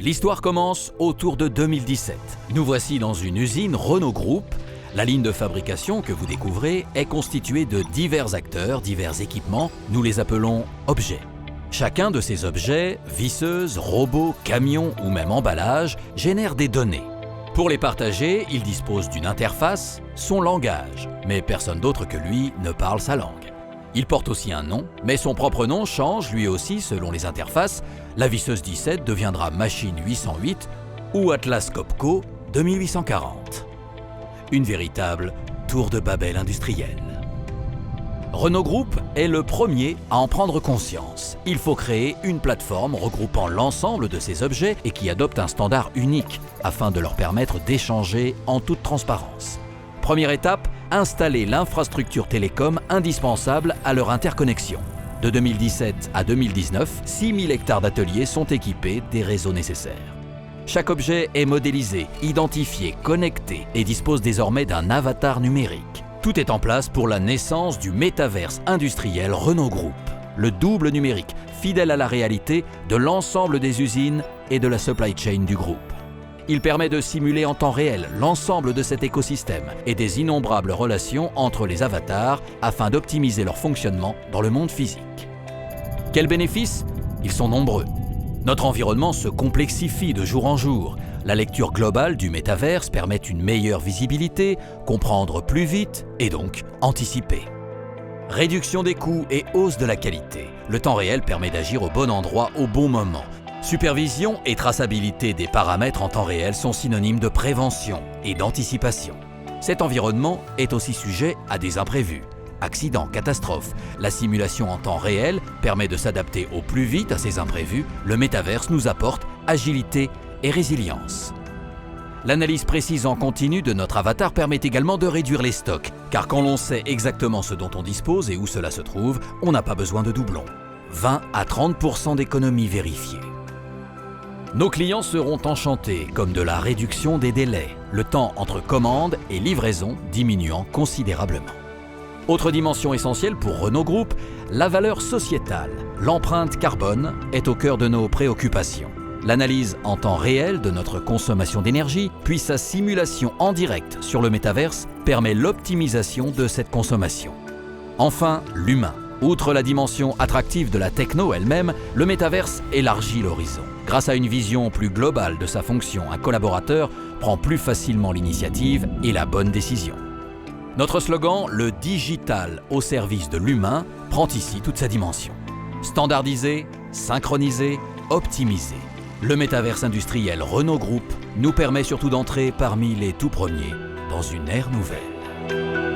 L'histoire commence autour de 2017. Nous voici dans une usine Renault Group. La ligne de fabrication que vous découvrez est constituée de divers acteurs, divers équipements. Nous les appelons objets. Chacun de ces objets, visseuses, robots, camions ou même emballages, génère des données. Pour les partager, il dispose d'une interface, son langage, mais personne d'autre que lui ne parle sa langue. Il porte aussi un nom, mais son propre nom change lui aussi selon les interfaces. La visseuse 17 deviendra Machine 808 ou Atlas Copco 2840. Une véritable tour de Babel industrielle. Renault Group est le premier à en prendre conscience. Il faut créer une plateforme regroupant l'ensemble de ces objets et qui adopte un standard unique afin de leur permettre d'échanger en toute transparence. Première étape, installer l'infrastructure télécom indispensable à leur interconnexion. De 2017 à 2019, 6000 hectares d'ateliers sont équipés des réseaux nécessaires. Chaque objet est modélisé, identifié, connecté et dispose désormais d'un avatar numérique. Tout est en place pour la naissance du métaverse industriel Renault Group, le double numérique, fidèle à la réalité de l'ensemble des usines et de la supply chain du groupe. Il permet de simuler en temps réel l'ensemble de cet écosystème et des innombrables relations entre les avatars afin d'optimiser leur fonctionnement dans le monde physique. Quels bénéfices? Ils sont nombreux. Notre environnement se complexifie de jour en jour. La lecture globale du métaverse permet une meilleure visibilité, comprendre plus vite et donc anticiper. Réduction des coûts et hausse de la qualité. Le temps réel permet d'agir au bon endroit au bon moment. Supervision et traçabilité des paramètres en temps réel sont synonymes de prévention et d'anticipation. Cet environnement est aussi sujet à des imprévus. Accidents, catastrophes. La simulation en temps réel permet de s'adapter au plus vite à ces imprévus. Le métaverse nous apporte agilité et résilience. L'analyse précise en continu de notre avatar permet également de réduire les stocks, car quand l'on sait exactement ce dont on dispose et où cela se trouve, on n'a pas besoin de doublons. 20 à 30% d'économies vérifiées. Nos clients seront enchantés, comme de la réduction des délais, le temps entre commande et livraison diminuant considérablement. Autre dimension essentielle pour Renault Group, la valeur sociétale. L'empreinte carbone est au cœur de nos préoccupations. L'analyse en temps réel de notre consommation d'énergie, puis sa simulation en direct sur le métaverse permet l'optimisation de cette consommation. Enfin, l'humain. Outre la dimension attractive de la techno elle-même, le métaverse élargit l'horizon. Grâce à une vision plus globale de sa fonction, un collaborateur prend plus facilement l'initiative et la bonne décision. Notre slogan, le digital au service de l'humain, prend ici toute sa dimension. Standardisé, synchronisé, optimisé. Le métaverse industriel Renault Group nous permet surtout d'entrer parmi les tout premiers dans une ère nouvelle.